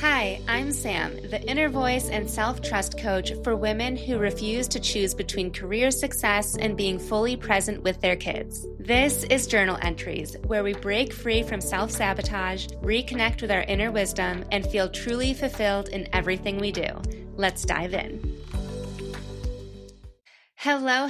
Hi, I'm Sam, the inner voice and self-trust coach for women who refuse to choose between career success and being fully present with their kids. This is Journal Entries, where we break free from self-sabotage, reconnect with our inner wisdom, and feel truly fulfilled in everything we do. Let's dive in. Hello.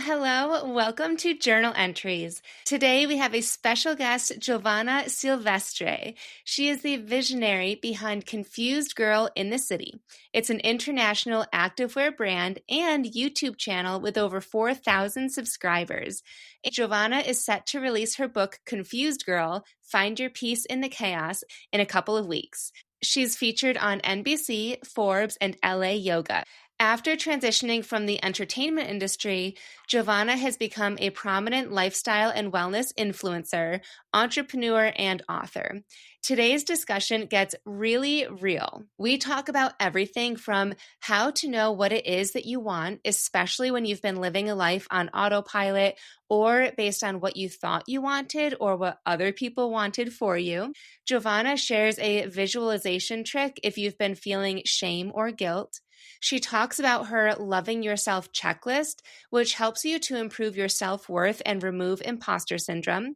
Welcome to Journal Entries. Today we have a special guest, Giovanna Silvestre. She is the visionary behind Confused Girl in the City. It's an international activewear brand and YouTube channel with over 4,000 subscribers. Giovanna is set to release her book, Confused Girl, Find Your Peace in the Chaos, in a couple of weeks. She's featured on NBC, Forbes, and LA Yoga. After transitioning from the entertainment industry, Giovanna has become a prominent lifestyle and wellness influencer, entrepreneur, and author. Today's discussion gets really real. We talk about everything from how to know what it is that you want, especially when you've been living a life on autopilot or based on what you thought you wanted or what other people wanted for you. Giovanna shares a visualization trick if you've been feeling shame or guilt. She talks about her Loving Yourself checklist, which helps you to improve your self-worth and remove imposter syndrome.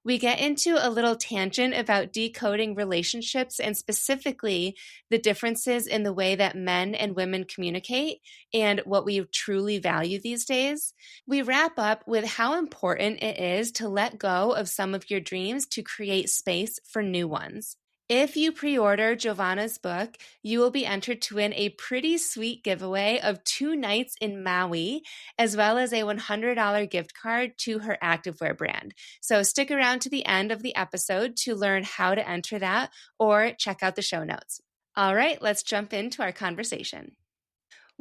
We get into a little tangent about decoding relationships and specifically the differences in the way that men and women communicate and what we truly value these days. We wrap up with how important it is to let go of some of your dreams to create space for new ones. If you pre-order Giovanna's book, you will be entered to win a pretty sweet giveaway of 2 nights in Maui, as well as a $100 gift card to her activewear brand. So stick around to the end of the episode to learn how to enter that or check out the show notes. All right, let's jump into our conversation.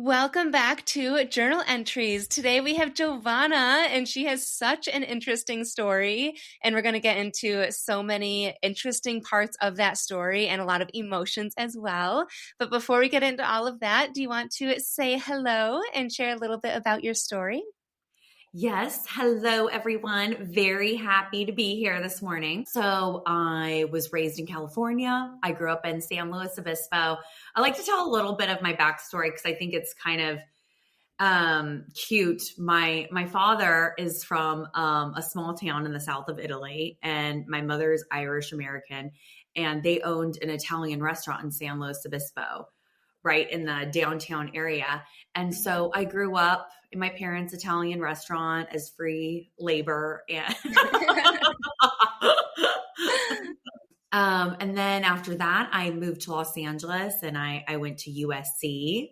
Welcome back to Journal Entries. Today we have Giovanna, and she has such an interesting story, and we're going to get into so many interesting parts of that story and a lot of emotions as well. But before we get into all of that, do you want to say hello and share a little bit about your story? Yes. Hello, everyone. Very happy to be here this morning. So I was raised in California. I grew up in San Luis Obispo. I like to tell a little bit of my backstory because I think it's kind of cute. My father is from a small town in the south of Italy, and my mother is Irish American, and they owned an Italian restaurant in San Luis Obispo, right in the downtown area. And so I grew up in my parents' Italian restaurant as free labor. And then after that, I moved to Los Angeles and I went to USC.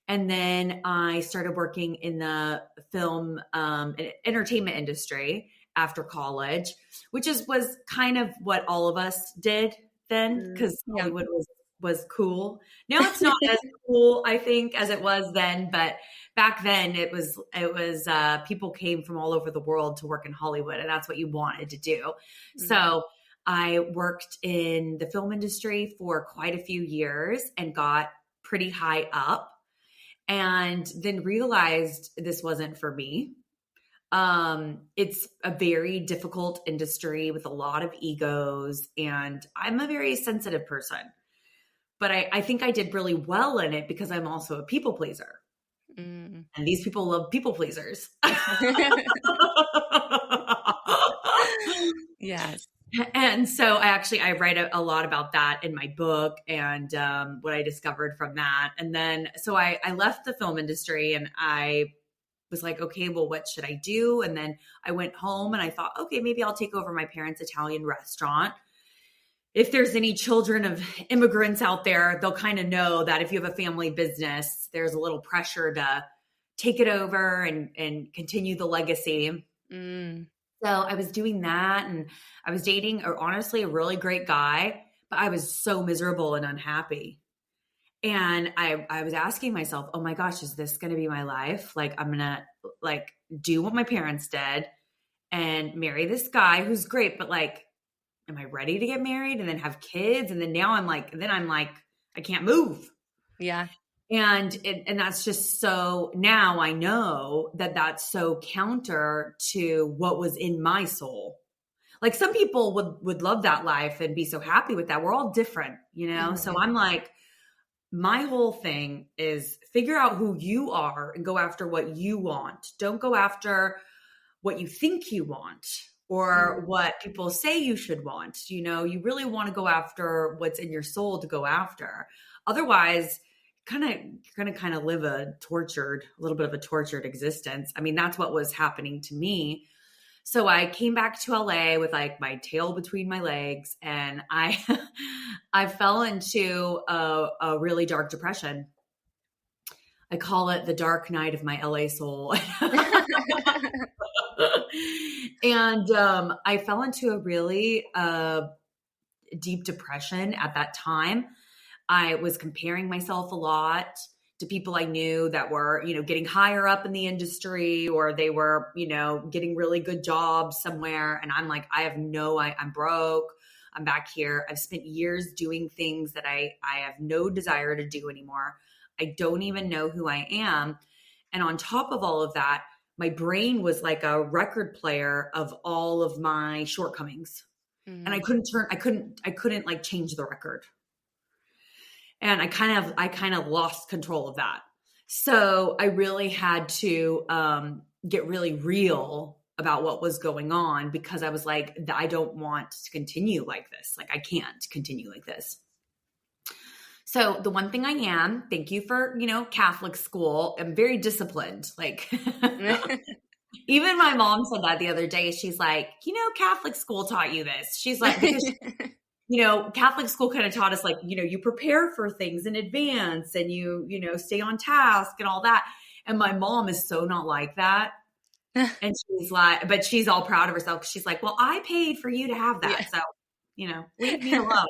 And then I started working in the film and entertainment industry after college, which was kind of what all of us did then, because Hollywood was cool. Now it's not as cool, I think, as it was then, but back then it was people came from all over the world to work in Hollywood, and that's what you wanted to do. Mm-hmm. So I worked in the film industry for quite a few years and got pretty high up, and then realized this wasn't for me. It's a very difficult industry with a lot of egos, and I'm a very sensitive person. But I think I did really well in it because I'm also a people pleaser. Mm. And these people love people pleasers. Yes. And so I write a lot about that in my book and what I discovered from that. And then, so I left the film industry and I was like, okay, well, what should I do? And then I went home and I thought, okay, maybe I'll take over my parents' Italian restaurant. If there's any children of immigrants out there, they'll kind of know that if you have a family business, there's a little pressure to take it over and continue the legacy. Mm. So I was doing that, and I was dating, honestly, a really great guy, but I was so miserable and unhappy. And I was asking myself, oh my gosh, is this going to be my life? Like, I'm going to do what my parents did and marry this guy who's great, but am I ready to get married and then have kids? And then now I'm like, I can't move. Yeah. And that's just so, now I know that that's so counter to what was in my soul. Like some people would love that life and be so happy with that. We're all different, you know? Mm-hmm. So I'm like, my whole thing is figure out who you are and go after what you want. Don't go after what you think you want or what people say you should want. You really want to go after what's in your soul to go after. Otherwise, you're going to kind of live a little bit of a tortured existence. I mean, that's what was happening to me. So I came back to LA with like my tail between my legs, and I I fell into a really dark depression. I call it the dark night of my LA soul. And I fell into a really deep depression at that time. I was comparing myself a lot to people I knew that were, getting higher up in the industry, or they were, getting really good jobs somewhere. And I'm like, I'm broke. I'm back here. I've spent years doing things that I have no desire to do anymore. I don't even know who I am. And on top of all of that, my brain was like a record player of all of my shortcomings. And I couldn't like change the record. And I kind of lost control of that. So I really had to get really real about what was going on, because I was like, I don't want to continue like this. Like, I can't continue like this. So the one thing I am, thank you for, Catholic school, I'm very disciplined. Like, even my mom said that the other day. She's like, Catholic school taught you this. She's like, because Catholic school kind of taught us, like, you prepare for things in advance and you stay on task and all that. And my mom is so not like that. And she's like, but she's all proud of herself. She's like, well, I paid for you to have that. Yeah. So, leave me alone.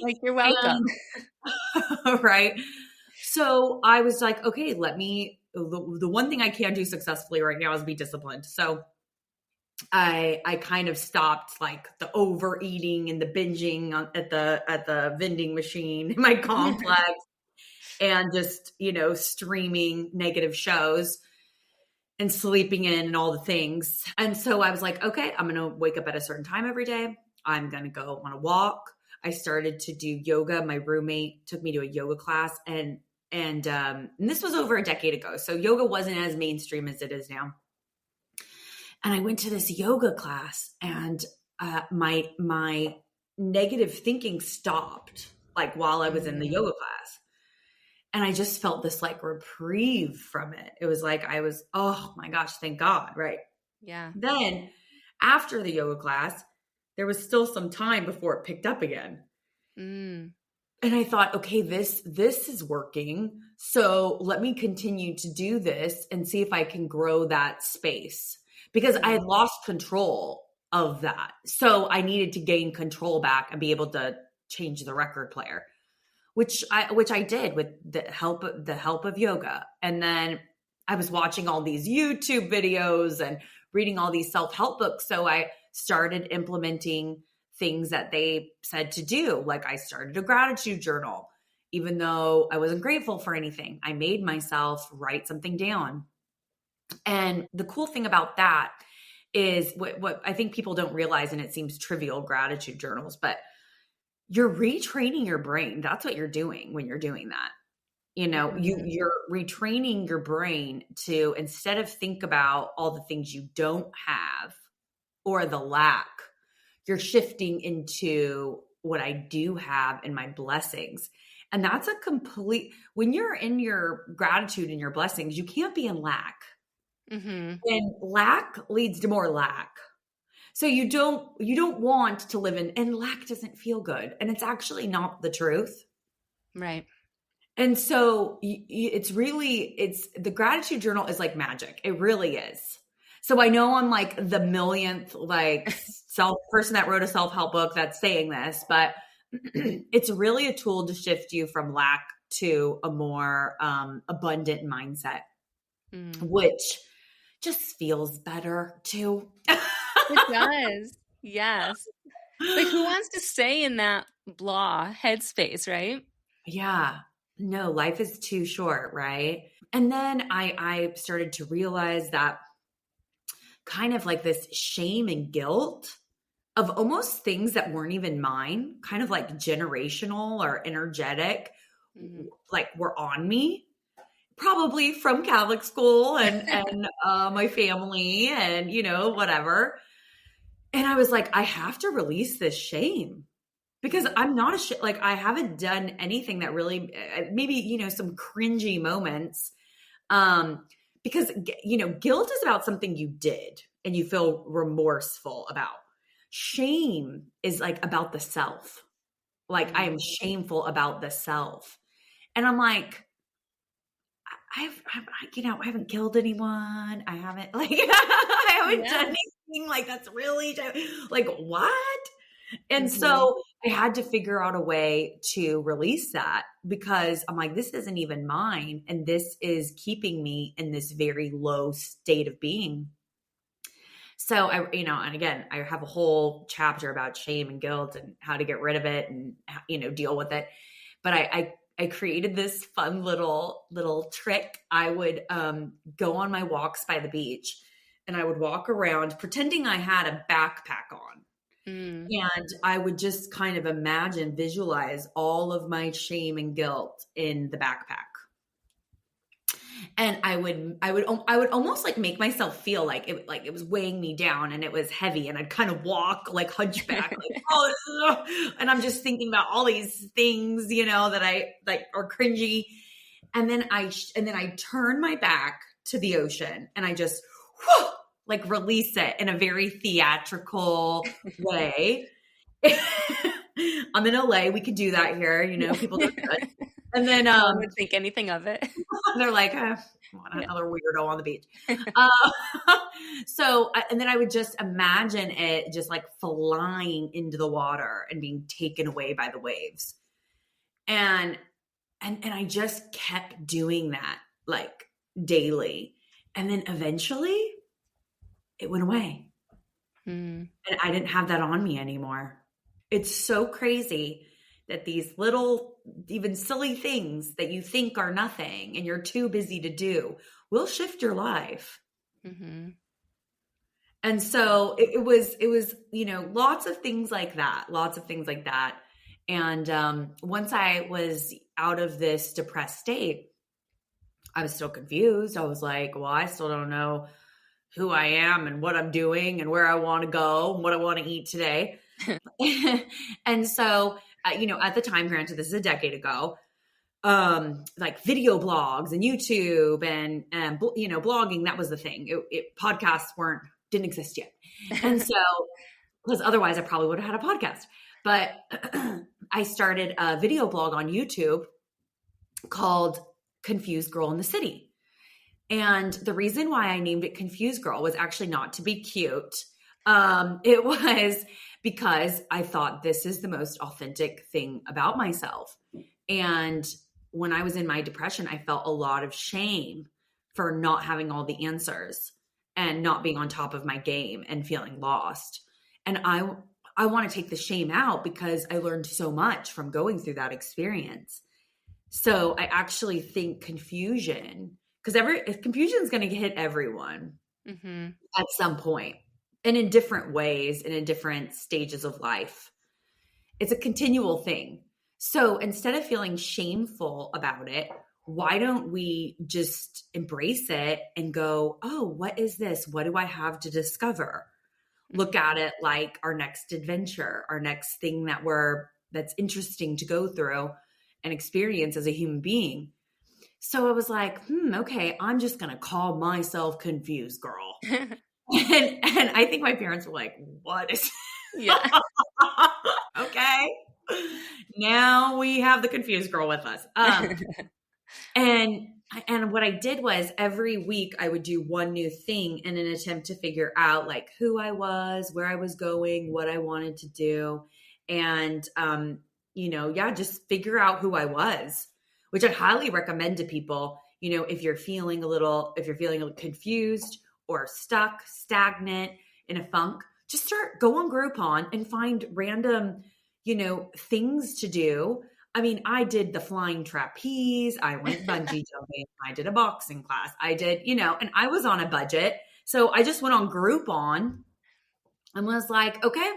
Like, you're welcome. Right. So I was like, okay, the one thing I can do successfully right now is be disciplined. So I kind of stopped like the overeating and the binging at the vending machine in my complex and just, streaming negative shows and sleeping in and all the things. And so I was like, okay, I'm going to wake up at a certain time every day. I'm going to go on a walk. I started to do yoga. My roommate took me to a yoga class, and this was over a decade ago. So yoga wasn't as mainstream as it is now. And I went to this yoga class, and my negative thinking stopped, like, while I was in the yoga class. And I just felt this like reprieve from it. It was like, oh my gosh, thank God. Right. Yeah. Then after the yoga class, there was still some time before it picked up again. And I thought, okay, this is working. So let me continue to do this and see if I can grow that space, because I had lost control of that. So I needed to gain control back and be able to change the record player, which I did with the help of yoga. And then I was watching all these YouTube videos and reading all these self-help books. So I started implementing things that they said to do. Like, I started a gratitude journal. Even though I wasn't grateful for anything, I made myself write something down. And the cool thing about that is what I think people don't realize, and it seems trivial, gratitude journals, but you're retraining your brain. That's what you're doing when you're doing that. You're retraining your brain to, instead of think about all the things you don't have or the lack, you're shifting into what I do have and my blessings. And that's when you're in your gratitude and your blessings, you can't be in lack. And lack leads to more lack. So you don't want to live in, and lack doesn't feel good. And it's actually not the truth. Right. And so it's the gratitude journal is like magic. It really is. So I know I'm like the millionth, like person that wrote a self-help book that's saying this, but it's really a tool to shift you from lack to a more abundant mindset, which just feels better too. It does. Yes. Like, who wants to stay in that blah headspace, right? Yeah. No, life is too short, right? And then I started to realize that kind of like this shame and guilt of almost things that weren't even mine, kind of like generational or energetic, like were on me, probably from Catholic school and my family and, whatever. And I was like, I have to release this shame because I'm not like, I haven't done anything that really, maybe, some cringy moments. Because, guilt is about something you did and you feel remorseful about. Shame is like about the self. Like I am shameful about the self. And I'm like, I haven't killed anyone. I haven't I haven't done anything like that's really like what? And so I had to figure out a way to release that because I'm like, this isn't even mine. And this is keeping me in this very low state of being. So and again, I have a whole chapter about shame and guilt and how to get rid of it and, deal with it. But I created this fun little trick. I would go on my walks by the beach and I would walk around pretending I had a backpack on. And I would just kind of visualize all of my shame and guilt in the backpack. And I would almost like make myself feel like it was weighing me down and it was heavy. And I'd kind of walk like hunchback, like, and I'm just thinking about all these things, that I like are cringy. And then I turn my back to the ocean and I just like release it in a very theatrical way. I'm in LA. We could do that here. People do it. And then no one would think anything of it. They're like, another weirdo on the beach. So, and then I would just imagine it just like flying into the water and being taken away by the waves. And I just kept doing that like daily. And then eventually it went away. And I didn't have that on me anymore. It's so crazy that these little, even silly things that you think are nothing and you're too busy to do will shift your life. And so it was, lots of things like that. And once I was out of this depressed state, I was still confused. I was like, well, I still don't know who I am and what I'm doing and where I want to go and what I want to eat today. And so, at the time, granted, this is a decade ago, like video blogs and YouTube and blogging, that was the thing. Podcasts didn't exist yet. And so, because otherwise I probably would have had a podcast. But I started a video blog on YouTube called Confused Girl in the City. And the reason why I named it Confused Girl was actually not to be cute. It was because I thought this is the most authentic thing about myself. And when I was in my depression, I felt a lot of shame for not having all the answers and not being on top of my game and feeling lost. And I want to take the shame out because I learned so much from going through that experience. So I actually think confusion, because confusion is going to hit everyone at some point. And in different ways and in different stages of life. It's a continual thing. So instead of feeling shameful about it, why don't we just embrace it and go, oh, what is this? What do I have to discover? Look at it like our next adventure, our next thing that's interesting to go through and experience as a human being. So I was like, okay, I'm just going to call myself Confused Girl. And I think my parents were like, what is okay. Now we have the Confused Girl with us. And what I did was every week I would do one new thing in an attempt to figure out like who I was, where I was going, what I wanted to do. And, just figure out who I was, which I highly recommend to people. If you're feeling a little confused or stuck, stagnant, in a funk, just go on Groupon and find random, things to do. I mean, I did the flying trapeze. I went bungee jumping. I did a boxing class. I did, and I was on a budget. So I just went on Groupon and was like, okay,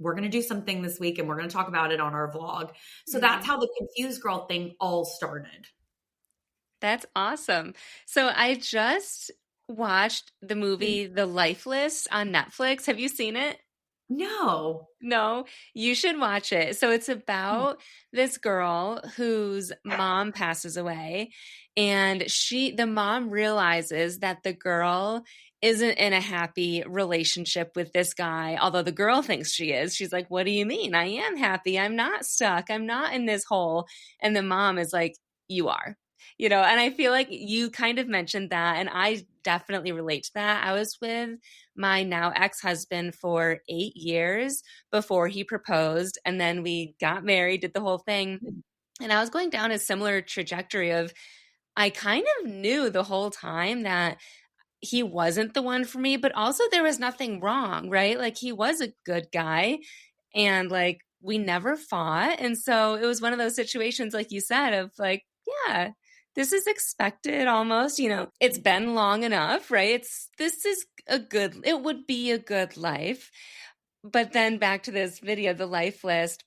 we're going to do something this week and we're going to talk about it on our vlog. So that's how the confused girl thing all started. That's awesome. So I just watched the movie The Life List on Netflix. Have you seen it? No. No, you should watch it. So it's about this girl whose mom passes away, and the mom realizes that the girl isn't in a happy relationship with this guy, although the girl thinks she is. She's like, "What do you mean? I am happy. I'm not stuck. I'm not in this hole." And the mom is like, "You are." And I feel like you kind of mentioned that, and I definitely relate to that. I was with my now ex-husband for 8 years before he proposed, and then we got married, did the whole thing. And I was going down a similar trajectory of, I kind of knew the whole time that he wasn't the one for me, but also there was nothing wrong, right? Like, he was a good guy, and like, we never fought. And so it was one of those situations, like you said, of like, yeah, this is expected almost. It's been long enough, right? It would be a good life. But then back to this video, The Life List,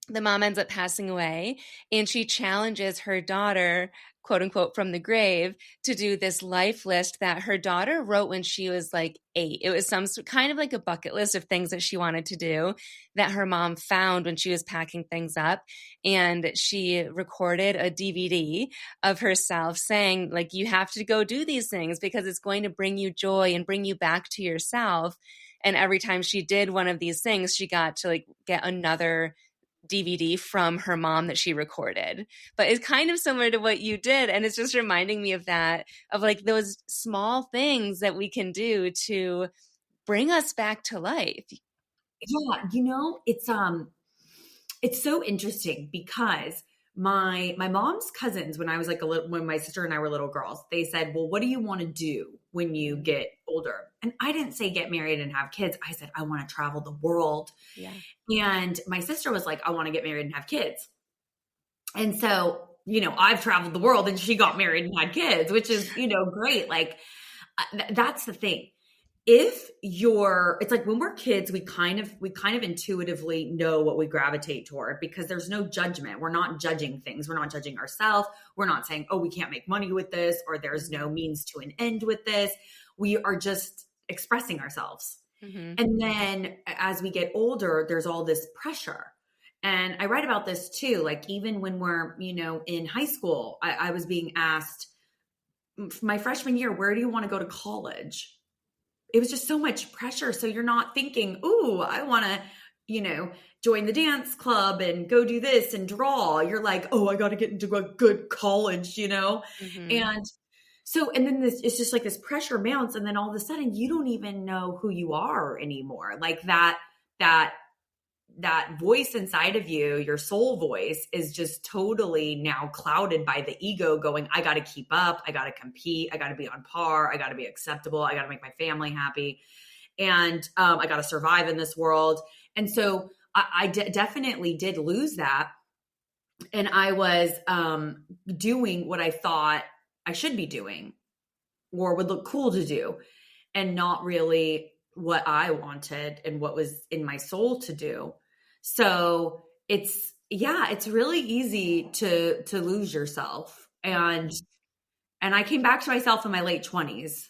the mom ends up passing away, and she challenges her daughter, quote unquote, from the grave, to do this life list that her daughter wrote when she was like 8. It was some kind of like a bucket list of things that she wanted to do that her mom found when she was packing things up. And she recorded a DVD of herself saying, like, you have to go do these things because it's going to bring you joy and bring you back to yourself. And every time she did one of these things, she got to like get another DVD from her mom that she recorded. But it's kind of similar to what you did. And it's just reminding me of that, of like those small things that we can do to bring us back to life. Yeah, it's so interesting because my mom's cousins, when I was like when my sister and I were little girls, they said, "Well, what do you want to do when you get older?" And I didn't say get married and have kids. I said I want to travel the world. Yeah. And my sister was like, "I want to get married and have kids." And so, I've traveled the world and she got married and had kids, which is, great. Like that's the thing. It's like when we're kids, we kind of intuitively know what we gravitate toward because there's no judgment. We're not judging things. We're not judging ourselves. We're not saying, oh, we can't make money with this, or there's no means to an end with this. We are just expressing ourselves. Mm-hmm. And then as we get older, there's all this pressure. And I write about this too. Like even when we're, in high school, I was being asked my freshman year, where do you want to go to college? It was just so much pressure. So you're not thinking, ooh, I want to, join the dance club and go do this and draw. You're like, oh, I got to get into a good college, Mm-hmm. And so, and then it's just like this pressure mounts. And then all of a sudden you don't even know who you are anymore. Like that voice inside of you, your soul voice, is just totally now clouded by the ego going, I got to keep up. I got to compete. I got to be on par. I got to be acceptable. I got to make my family happy. And I got to survive in this world. And so I definitely did lose that. And I was doing what I thought I should be doing or would look cool to do, and not really what I wanted and what was in my soul to do. So it's really easy to lose yourself. And I came back to myself in my late 20s.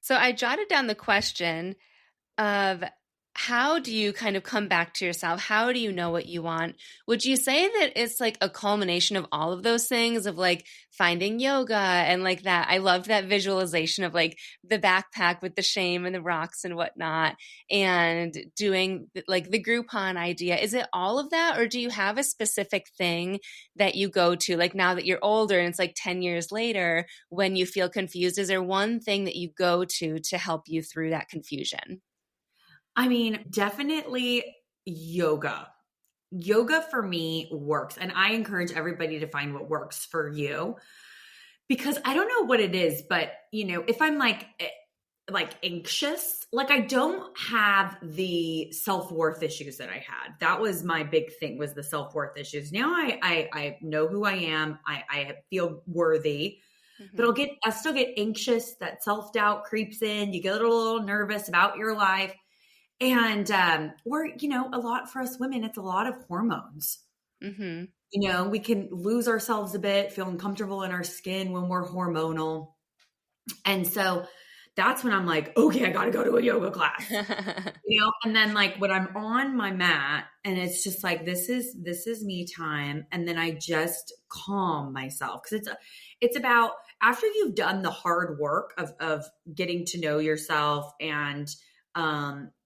So I jotted down the question of, how do you kind of come back to yourself? How do you know what you want? Would you say that it's like a culmination of all of those things, of like finding yoga and like that? I loved that visualization of like the backpack with the shame and the rocks and whatnot, and doing like the Groupon idea. Is it all of that? Or do you have a specific thing that you go to, like now that you're older and it's like 10 years later when you feel confused? Is there one thing that you go to help you through that confusion? I mean, definitely yoga. Yoga for me works. And I encourage everybody to find what works for you, because I don't know what it is, but if I'm like anxious, like I don't have the self-worth issues that I had. That was my big thing, was the self-worth issues. Now I know who I am. I feel worthy, but I still get anxious. That self-doubt creeps in. You get a little nervous about your life. And or, a lot for us women, it's a lot of hormones. Mm-hmm. We can lose ourselves a bit, feel uncomfortable in our skin when we're hormonal. And so that's when I'm like, okay, I got to go to a yoga class. And then like when I'm on my mat and it's just like, this is me time. And then I just calm myself. Cause it's about after you've done the hard work of getting to know yourself and,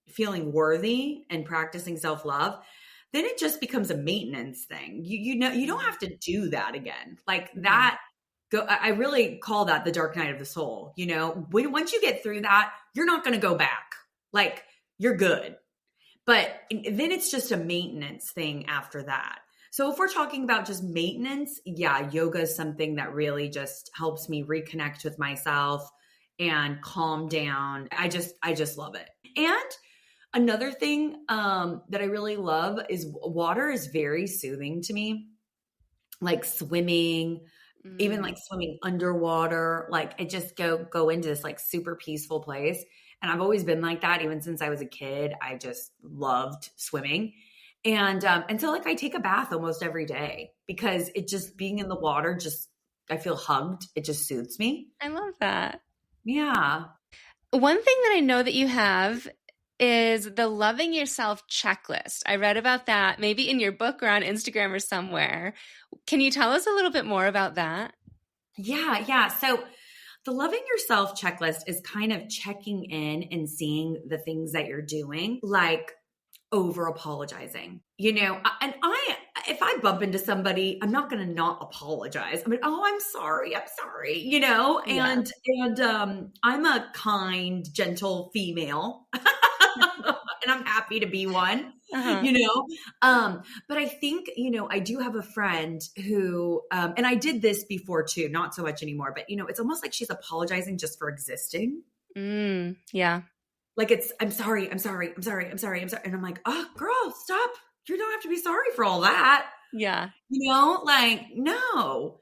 feeling worthy and practicing self-love, then it just becomes a maintenance thing. You don't have to do that again. Like that. I really call that the dark night of the soul. Once you get through that, you're not going to go back. Like you're good. But then it's just a maintenance thing after that. So if we're talking about just maintenance, yeah, yoga is something that really just helps me reconnect with myself and calm down. I just love it. And another thing that I really love is water is very soothing to me. Like swimming, even like swimming underwater, like I just go into this like super peaceful place. And I've always been like that. Even since I was a kid, I just loved swimming. And so like I take a bath almost every day because it just being in the water, I feel hugged. It just soothes me. I love that. Yeah. One thing that I know that you have is the loving yourself checklist. I read about that maybe in your book or on Instagram or somewhere. Can you tell us a little bit more about that? Yeah. So the loving yourself checklist is kind of checking in and seeing the things that you're doing, like over apologizing, and if I bump into somebody, I'm not going to not apologize. I mean, oh, I'm sorry, Yeah. and I'm a kind, gentle female and I'm happy to be one, Uh-huh. but I think, I do have a friend who, and I did this before too, not so much anymore, but it's almost like she's apologizing just for existing. Yeah. Like I'm sorry. And I'm like, oh girl, stop. You don't have to be sorry for all that. Yeah. Like, no.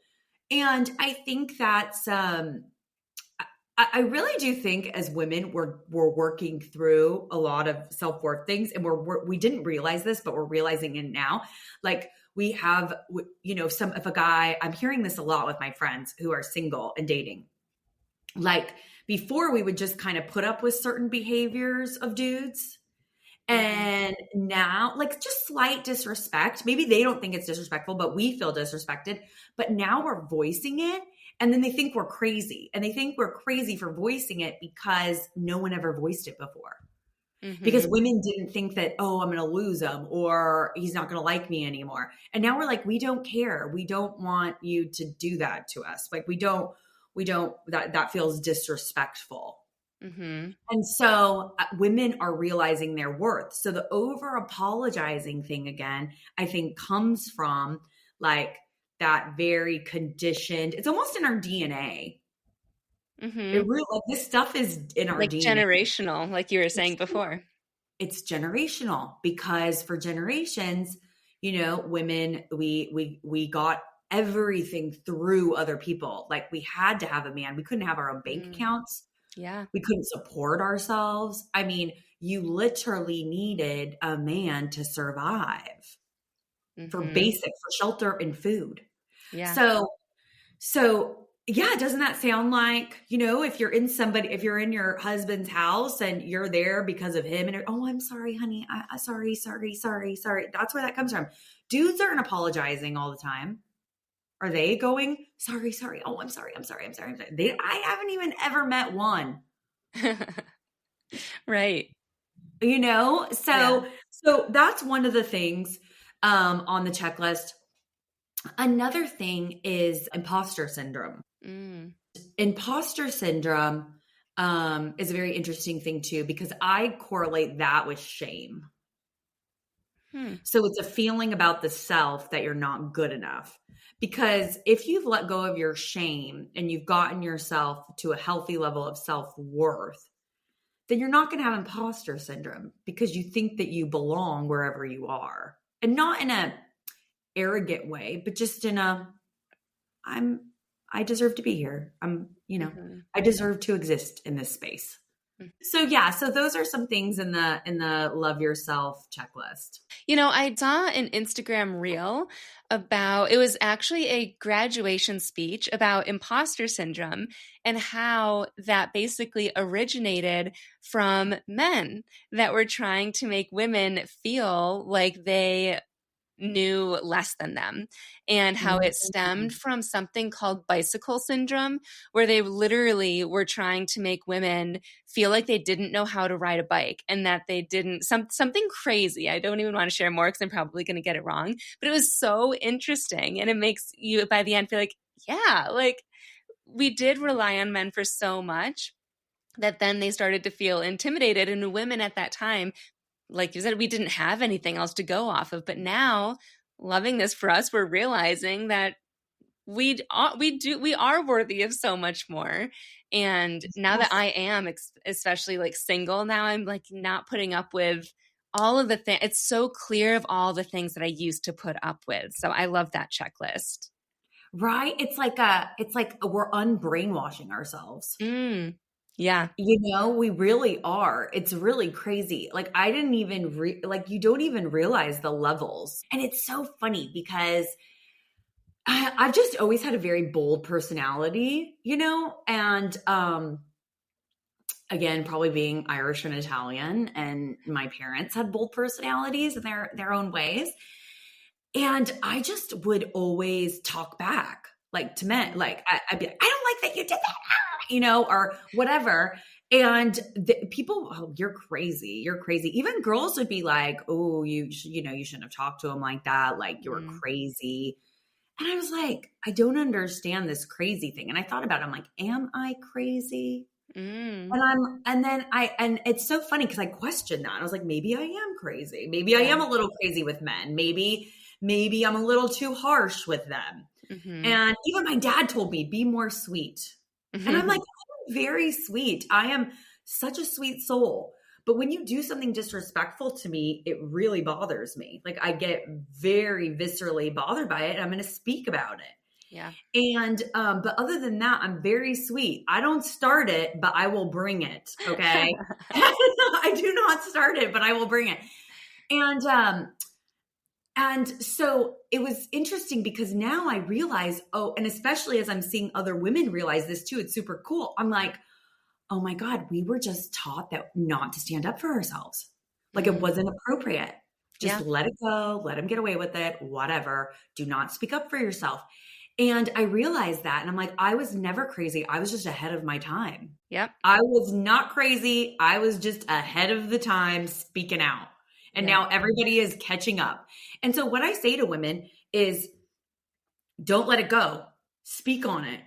And I think that's, I really do think as women, we're working through a lot of self-worth things, and we didn't realize this, but we're realizing it now. Like we have, if a guy, I'm hearing this a lot with my friends who are single and dating, like before we would just kind of put up with certain behaviors of dudes. And now, like just slight disrespect, maybe they don't think it's disrespectful, but we feel disrespected. But now we're voicing it. And then they think we're crazy. And they think we're crazy for voicing it because no one ever voiced it before. Because women didn't think that, oh, I'm going to lose him or he's not going to like me anymore. And now we're like, we don't care. We don't want you to do that to us. Like we don't, that feels disrespectful. And so women are realizing their worth. So the over apologizing thing again, I think comes from like that very conditioned, it's almost in our DNA. It really, like this stuff is in our Like DNA. generational, like you were saying before. It's generational because for generations, women, we got everything through other people. Like we had to have a man. We couldn't have our own bank accounts. Yeah. We couldn't support ourselves. I mean, you literally needed a man to survive for basic, for shelter and food. Yeah. So yeah, doesn't that sound like, if you're in your husband's house and you're there because of him and oh, I'm sorry, honey. Sorry. That's where that comes from. Dudes aren't apologizing all the time. Are they going, sorry? Oh, I'm sorry. I haven't even ever met one. Right. So that's one of the things on the checklist. Another thing is imposter syndrome. Imposter syndrome is a very interesting thing too, because I correlate that with shame. So it's a feeling about the self that you're not good enough. Because if you've let go of your shame and you've gotten yourself to a healthy level of self-worth, then you're not going to have imposter syndrome because you think that you belong wherever you are. And not in a arrogant way, but just in I deserve to be here. I deserve to exist in this space. So yeah, so those are some things in the love yourself checklist. You know, I saw an Instagram reel about it was actually a graduation speech about imposter syndrome and how that basically originated from men that were trying to make women feel like they knew less than them, and how it stemmed from something called bicycle syndrome, where they literally were trying to make women feel like they didn't know how to ride a bike and that they didn't something crazy. I don't even want to share more because I'm probably going to get it wrong, but it was so interesting, and it makes you by the end feel like, yeah, like we did rely on men for so much that then they started to feel intimidated, and women at that time, like you said, we didn't have anything else to go off of. But now, loving this for us, we're realizing that we are worthy of so much more. And now that I am especially like single, now I'm like not putting up with all of the things. It's so clear of all the things that I used to put up with. So I love that checklist. Right? It's like we're unbrainwashing ourselves. Yeah. You know, we really are. It's really crazy. Like I didn't even like you don't even realize the levels. And it's so funny because I've just always had a very bold personality, you know, and again, probably being Irish and Italian, and my parents had bold personalities in their own ways. And I just would always talk back, like to men, like I'd be like, I don't like that you did that, you know, or whatever. And people, oh, you're crazy. You're crazy. Even girls would be like, oh, you know, you shouldn't have talked to him like that. Like you were crazy. And I was like, I don't understand this crazy thing. And I thought about it. I'm like, am I crazy? And it's so funny because I questioned that. I was like, maybe I am crazy. Maybe I am a little crazy with men. Maybe I'm a little too harsh with them. And even my dad told me, be more sweet. And I'm like, I'm very sweet. I am such a sweet soul. But when you do something disrespectful to me, it really bothers me. Like I get very viscerally bothered by it. And I'm going to speak about it. Yeah. And, but other than that, I'm very sweet. I don't start it, but I will bring it. Okay. I do not start it, but I will bring it. And so it was interesting because now I realize, oh, and especially as I'm seeing other women realize this too, it's super cool. I'm like, oh my God, we were just taught that not to stand up for ourselves. Like it wasn't appropriate. Just let it go, let him get away with it, whatever. Do not speak up for yourself. And I realized that. And I'm like, I was never crazy. I was just ahead of my time. Yep. I was not crazy. I was just ahead of the time speaking out. And now everybody is catching up. And so what I say to women is don't let it go. Speak on it.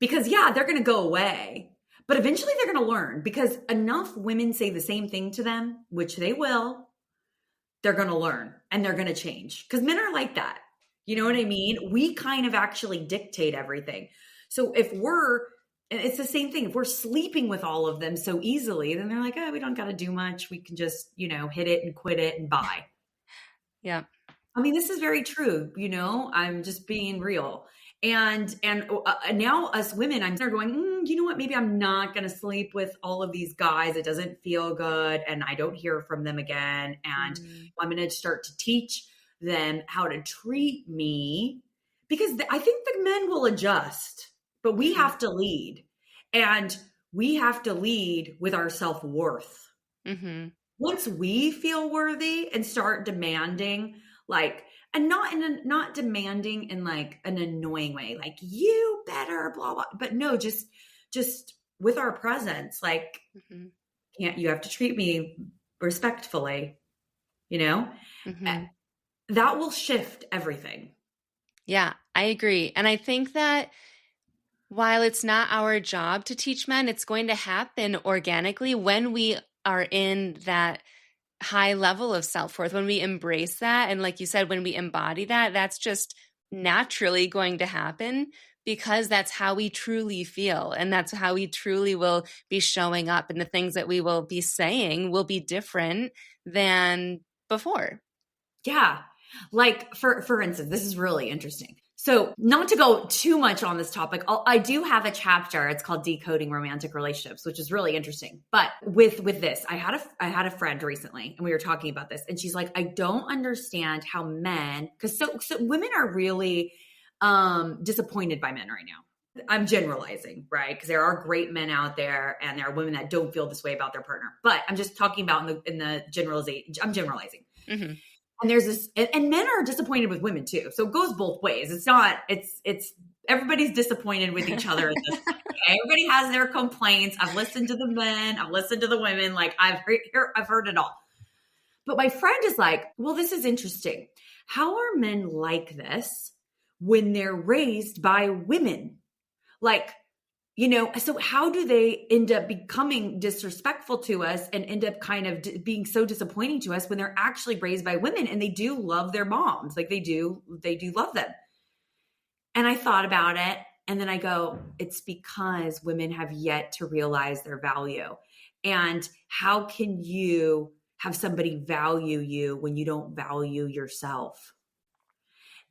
Because they're going to go away. But eventually they're going to learn because enough women say the same thing to them, which they will. They're going to learn and they're going to change because men are like that. You know what I mean? We kind of actually dictate everything. So it's the same thing. If we're sleeping with all of them so easily, then they're like, oh, we don't got to do much. We can just, you know, hit it and quit it and bye. Yeah. I mean, this is very true. You know, I'm just being real. And now us women, I'm there going, you know what? Maybe I'm not going to sleep with all of these guys. It doesn't feel good. And I don't hear from them again. And I'm going to start to teach them how to treat me because I think the men will adjust, but we have to lead, and we have to lead with our self-worth. Once we feel worthy and start demanding, like, and not demanding in like an annoying way, like you better blah, blah, but no, just with our presence, like, you have to treat me respectfully, you know? That will shift everything. Yeah, I agree. And I think that while it's not our job to teach men, it's going to happen organically when we are in that high level of self-worth, when we embrace that. And like you said, when we embody that, that's just naturally going to happen because that's how we truly feel. And that's how we truly will be showing up. And the things that we will be saying will be different than before. Yeah. Like for instance, this is really interesting. So not to go too much on this topic, I do have a chapter. It's called Decoding Romantic Relationships, which is really interesting. But with this, I had a friend recently, and we were talking about this, and she's like, I don't understand how men, because so women are really disappointed by men right now. I'm generalizing, right? Because there are great men out there, and there are women that don't feel this way about their partner. But I'm just talking about in the generalization. I'm generalizing. Mm-hmm. And there's this, and men are disappointed with women too. So it goes both ways. It's everybody's disappointed with each other. Everybody has their complaints. I've listened to the men. I've listened to the women. Like I've heard it all. But my friend is like, well, this is interesting. How are men like this when they're raised by women? Like, so how do they end up becoming disrespectful to us and end up kind of being so disappointing to us when they're actually raised by women and they do love their moms? Like they do love them. And I thought about it. And then I go, it's because women have yet to realize their value. And how can you have somebody value you when you don't value yourself?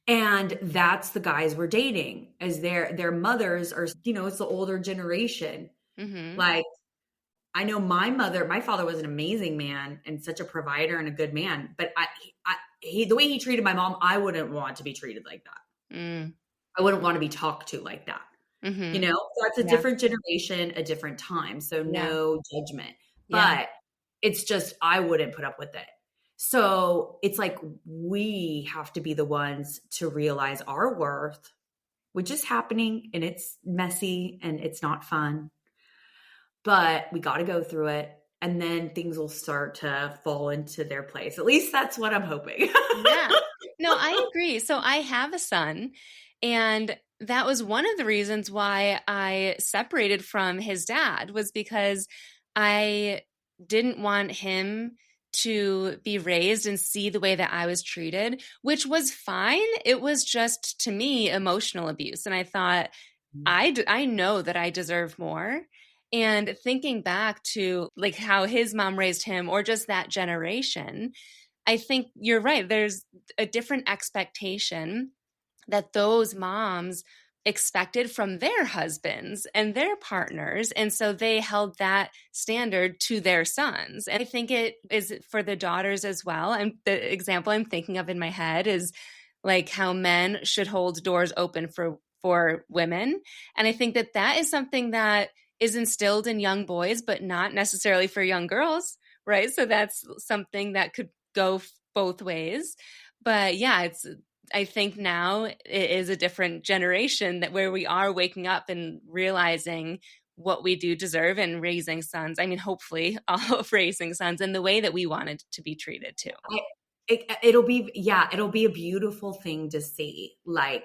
And that's the guys we're dating, as their mothers are, it's the older generation. Mm-hmm. Like, I know my father was an amazing man and such a provider and a good man, but the way he treated my mom, I wouldn't want to be treated like that. Mm. I wouldn't want to be talked to like that. Mm-hmm. So it's a different generation, a different time. So no judgment, but it's just, I wouldn't put up with it. So it's like we have to be the ones to realize our worth, which is happening, and it's messy and it's not fun, but we got to go through it. And then things will start to fall into their place. At least that's what I'm hoping. Yeah. No, I agree. So I have a son, and that was one of the reasons why I separated from his dad, was because I didn't want him to be raised and see the way that I was treated, which was fine. It was just, to me, emotional abuse. And I thought, I know that I deserve more. And thinking back to like how his mom raised him, or just that generation, I think you're right. There's a different expectation that those moms expected from their husbands and their partners. And so they held that standard to their sons. And I think it is for the daughters as well. And the example I'm thinking of in my head is like how men should hold doors open for women. And I think that is something that is instilled in young boys, but not necessarily for young girls, right? So that's something that could go both ways. But yeah, I think now it is a different generation where we are waking up and realizing what we do deserve and raising sons. I mean, hopefully all of raising sons in the way that we wanted to be treated too. It'll be a beautiful thing to see. Like,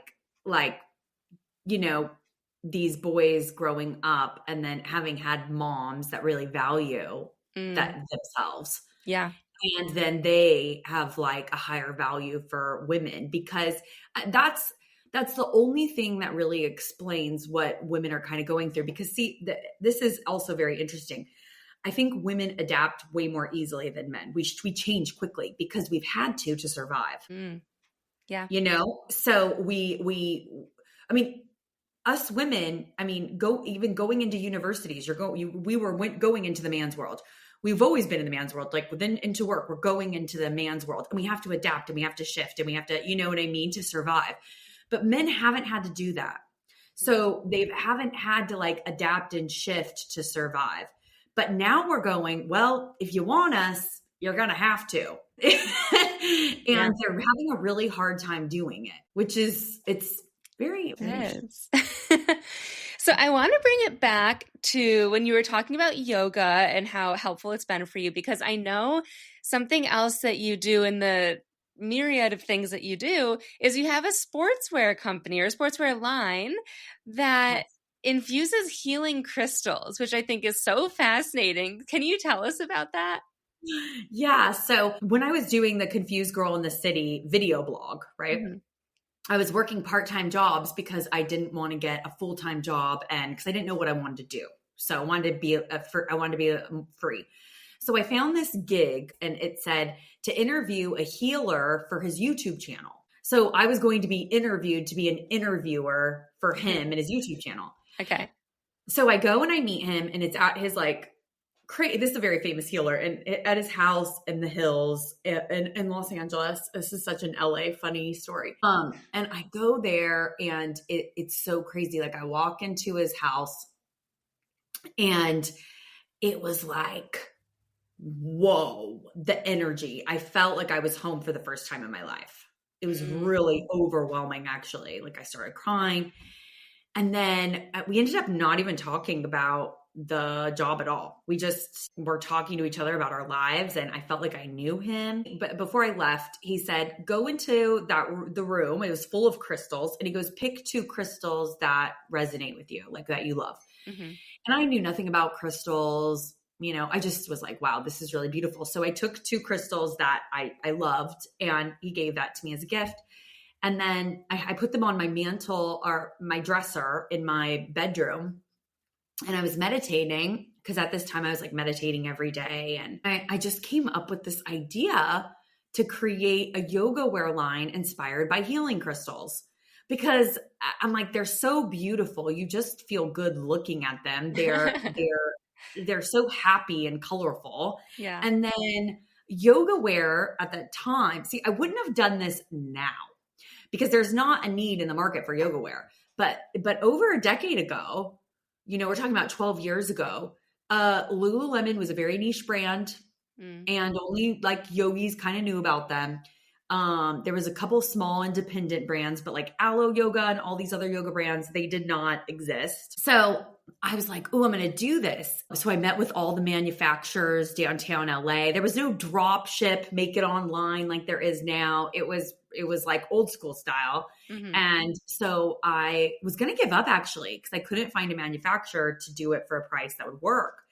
these boys growing up and then having had moms that really value that themselves. Yeah. And then they have like a higher value for women, because that's the only thing that really explains what women are kind of going through. Because this is also very interesting. I think women adapt way more easily than men. We change quickly because we've had to survive. Yeah. So I mean, us women, I mean, going into universities, we were going into the man's world. We've always been in the man's world, like within into work, we're going into the man's world, and we have to adapt and we have to shift and we have to, you know what I mean, to survive. But men haven't had to do that. So they haven't had to like adapt and shift to survive. But now we're going, well, if you want us, you're going to have to. And they're having a really hard time doing it, which is, it's very So I want to bring it back to when you were talking about yoga and how helpful it's been for you, because I know something else that you do in the myriad of things that you do is you have a sportswear company or a sportswear line that infuses healing crystals, which I think is so fascinating. Can you tell us about that? Yeah. So when I was doing the Confused Girl in the City video blog, right? Mm-hmm. I was working part-time jobs because I didn't want to get a full-time job, and because I didn't know what I wanted to do. So I wanted to be free. So I found this gig, and it said to interview a healer for his YouTube channel. So I was going to be interviewed to be an interviewer for him and his YouTube channel. Okay. So I go and I meet him, and it's at his this is a very famous healer, and at his house in the hills in Los Angeles. This is such an LA funny story. And I go there, and it's so crazy. Like, I walk into his house, and it was like, whoa, the energy. I felt like I was home for the first time in my life. It was really overwhelming, actually. Like, I started crying. And then we ended up not even talking about the job at all. We just were talking to each other about our lives, and I felt like I knew him. But before I left, he said, go into the room. It was full of crystals. And he goes, pick 2 crystals that resonate with you, like that you love. Mm-hmm. And I knew nothing about crystals. I just was like, wow, this is really beautiful. So I took 2 crystals that I loved, and he gave that to me as a gift. And then I put them on my mantle or my dresser in my bedroom. And I was meditating, because at this time I was like meditating every day. And I just came up with this idea to create a yoga wear line inspired by healing crystals, because I'm like, they're so beautiful. You just feel good looking at them. They're so happy and colorful. Yeah. And then yoga wear at that time, see, I wouldn't have done this now, because there's not a need in the market for yoga wear. But over a decade ago, we're talking about 12 years ago, Lululemon was a very niche brand, and only like yogis kind of knew about them. There was a couple small independent brands, but like Aloe Yoga and all these other yoga brands, they did not exist. So I was like, oh, I'm going to do this. So I met with all the manufacturers downtown LA. There was no drop ship, make it online like there is now. It was like old school style. Mm-hmm. And so I was going to give up, actually, because I couldn't find a manufacturer to do it for a price that would work.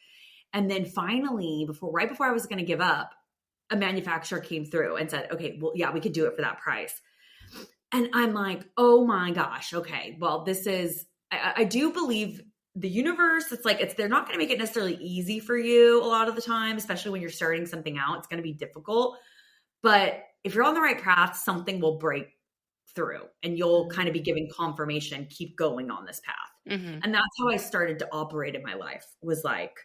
And then finally, right before I was going to give up, a manufacturer came through and said, okay, well, yeah, we could do it for that price. And I'm like, oh my gosh. Okay. Well, I do believe the universe, they're not going to make it necessarily easy for you a lot of the time, especially when you're starting something out. It's going to be difficult. But if you're on the right path, something will break through, and you'll kind of be given confirmation, keep going on this path. Mm-hmm. And that's how I started to operate in my life, was like,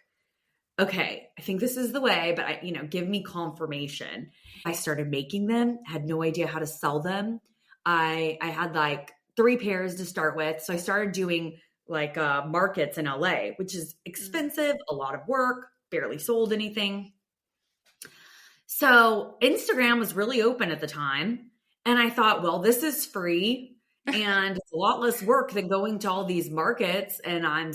okay, I think this is the way, but give me confirmation. I started making them, had no idea how to sell them. I had like 3 pairs to start with. So I started doing like markets in LA, which is expensive, a lot of work, barely sold anything. So Instagram was really open at the time. And I thought, well, this is free and it's a lot less work than going to all these markets. And I'm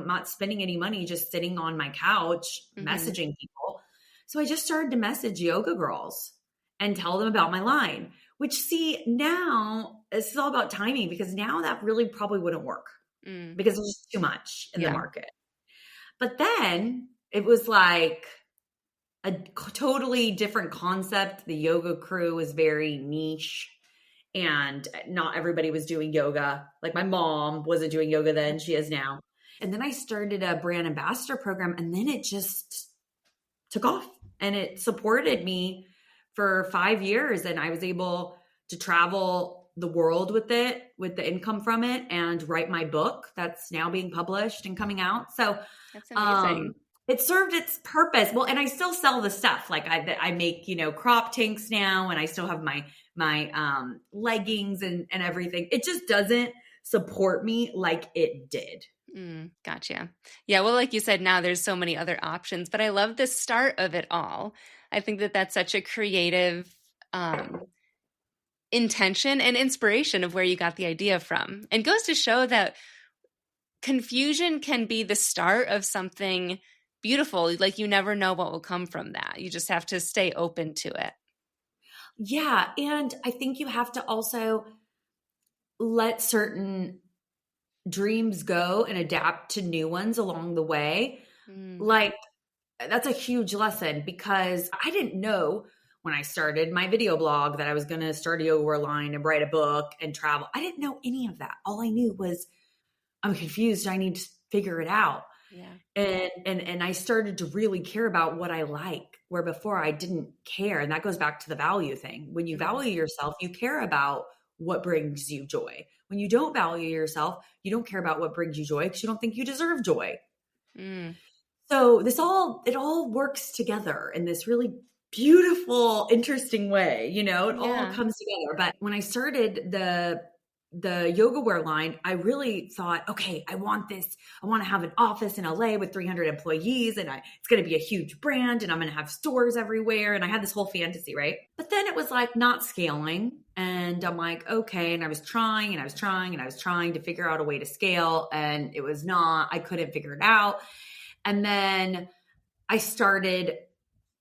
not spending any money just sitting on my couch, messaging people. So I just started to message yoga girls and tell them about my line, which, see, now this is all about timing, because now that really probably wouldn't work because there's just too much in the market. But then it was like a totally different concept. The yoga crew was very niche, and not everybody was doing yoga. Like, my mom wasn't doing yoga then, she is now. And then I started a brand ambassador program, and then it just took off, and it supported me for 5 years. And I was able to travel the world with it, with the income from it, and write my book that's now being published and coming out. So that's amazing. It served its purpose. Well, and I still sell the stuff. Like, I make, crop tanks now, and I still have my leggings and everything. It just doesn't support me like it did. Gotcha. Yeah. Well, like you said, now there's so many other options, but I love the start of it all. I think that that's such a creative intention and inspiration of where you got the idea from, and goes to show that confusion can be the start of something beautiful. Like, you never know what will come from that. You just have to stay open to it. Yeah. And I think you have to also let certain dreams go and adapt to new ones along the way. Like, that's a huge lesson, because I didn't know when I started my video blog that I was going to start a yoga wear line and write a book and travel. I didn't know any of that. All I knew was, I'm confused. I need to figure it out. Yeah. And I started to really care about what I like, where before I didn't care. And that goes back to the value thing. When you Mhm. value yourself, you care about what brings you joy. When you don't value yourself, you don't care about what brings you joy because you don't think you deserve joy. Mm. So it all works together in this really beautiful, interesting way. It all Yeah. comes together. But when I started the yoga wear line, I really thought, okay, I want this. I want to have an office in LA with 300 employees, and it's going to be a huge brand, and I'm going to have stores everywhere. And I had this whole fantasy, right? But then it was like not scaling. And I'm like, okay. And I was trying and I was trying and I was trying to figure out a way to scale. And I couldn't figure it out. And then I started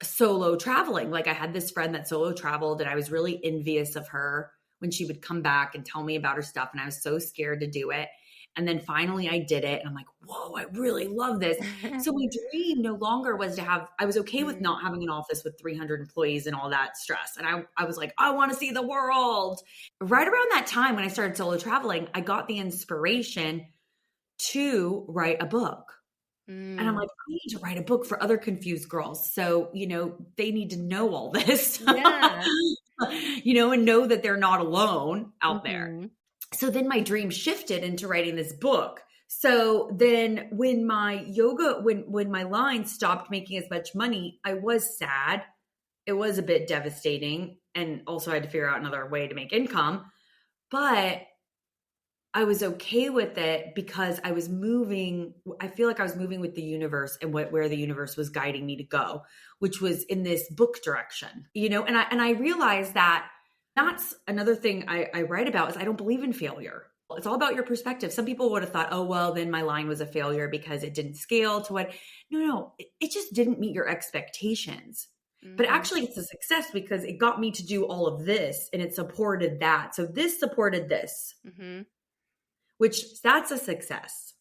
solo traveling. Like I had this friend that solo traveled, and I was really envious of her when she would come back and tell me about her stuff. And I was so scared to do it. And then finally I did it. And I'm like, whoa, I really love this. So my dream no longer was I was okay with not having an office with 300 employees and all that stress. And I was like, I want to see the world. Right around that time when I started solo traveling, I got the inspiration to write a book. And I'm like, I need to write a book for other confused girls. So, they need to know all this, Yeah. and know that they're not alone out there. Mhm. So then my dream shifted into writing this book. So then when my when my line stopped making as much money, I was sad. It was a bit devastating. And also I had to figure out another way to make income. But I was okay with it because I feel like I was moving with the universe and where the universe was guiding me to go, which was in this book direction, and I realized that that's another thing I write about is I don't believe in failure. It's all about your perspective. Some people would have thought, oh, well, then my line was a failure because it didn't scale to what, no, it just didn't meet your expectations. But actually it's a success because it got me to do all of this and it supported that. So this supported this. Which that's a success,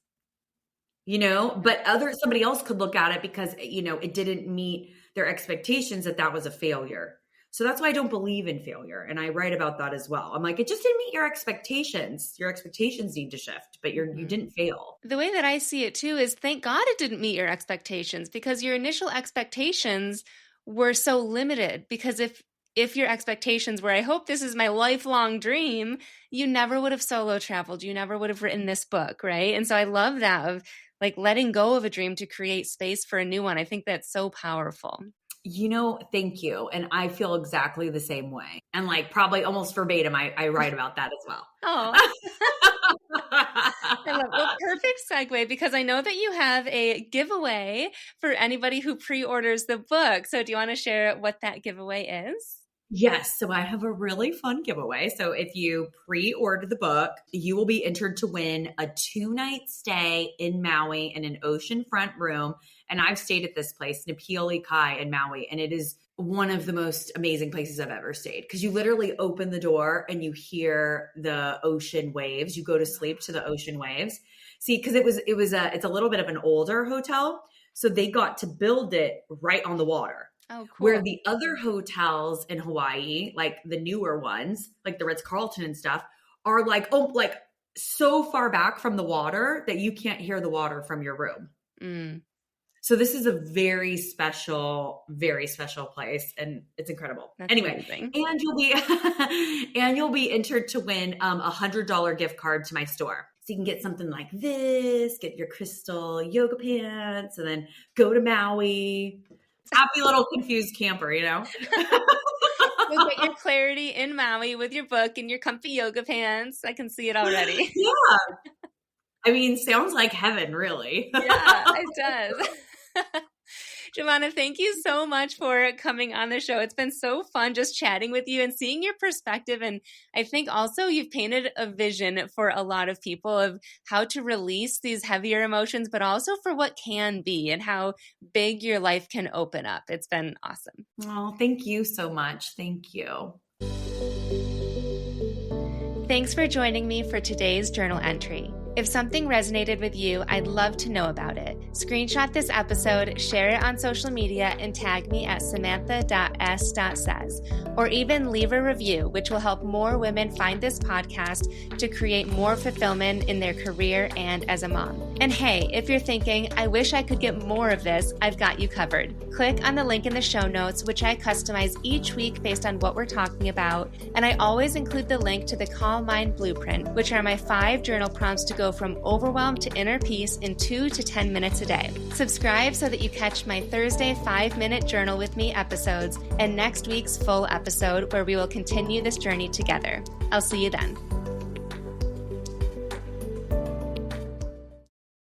but somebody else could look at it because, it didn't meet their expectations that was a failure. So that's why I don't believe in failure. And I write about that as well. I'm like, it just didn't meet your expectations. Your expectations need to shift, but you didn't fail. The way that I see it too is thank God it didn't meet your expectations because your initial expectations were so limited because if your expectations were, I hope this is my lifelong dream, you never would have solo traveled. You never would have written this book, right? And so I love that of like letting go of a dream to create space for a new one. I think that's so powerful. Thank you. And I feel exactly the same way. And like probably almost verbatim, I write about that as well. Oh. I love well, perfect segue because I know that you have a giveaway for anybody who pre-orders the book. So do you want to share what that giveaway is? Yes. So I have a really fun giveaway. So if you pre-order the book, you will be entered to win a 2-night stay in Maui in an oceanfront room. And I've stayed at this place, Napioli Kai in Maui, and it is one of the most amazing places I've ever stayed because you literally open the door and you hear the ocean waves. You go to sleep to the ocean waves. See, because it's a little bit of an older hotel. So they got to build it right on the water. Oh, cool. Where the other hotels in Hawaii, like the newer ones, like the Ritz-Carlton and stuff, are like so far back from the water that you can't hear the water from your room. So this is a very special place, and it's incredible. That's anyway, amazing. and you'll be entered to win $100 gift card to my store. So you can get something like this, get your crystal yoga pants, and then go to Maui. Happy little confused camper, You'll get your clarity in Maui with your book and your comfy yoga pants. I can see it already. Yeah. I mean, sounds like heaven, really. Yeah, it does. Giovanna, thank you so much for coming on the show. It's been so fun just chatting with you and seeing your perspective. And I think also you've painted a vision for a lot of people of how to release these heavier emotions, but also for what can be and how big your life can open up. It's been awesome. Oh, thank you so much. Thank you. Thanks for joining me for today's journal entry. If something resonated with you, I'd love to know about it. Screenshot this episode, share it on social media, and tag me at samantha.s.says. Or even leave a review, which will help more women find this podcast to create more fulfillment in their career and as a mom. And hey, if you're thinking, I wish I could get more of this, I've got you covered. Click on the link in the show notes, which I customize each week based on what we're talking about. And I always include the link to the Calm Mind Blueprint, which are my 5 journal prompts to go from overwhelm to inner peace in 2 to 10 minutes a day. Subscribe so that you catch my Thursday 5-minute journal with me episodes and next week's full episode where we will continue this journey together. I'll see you then.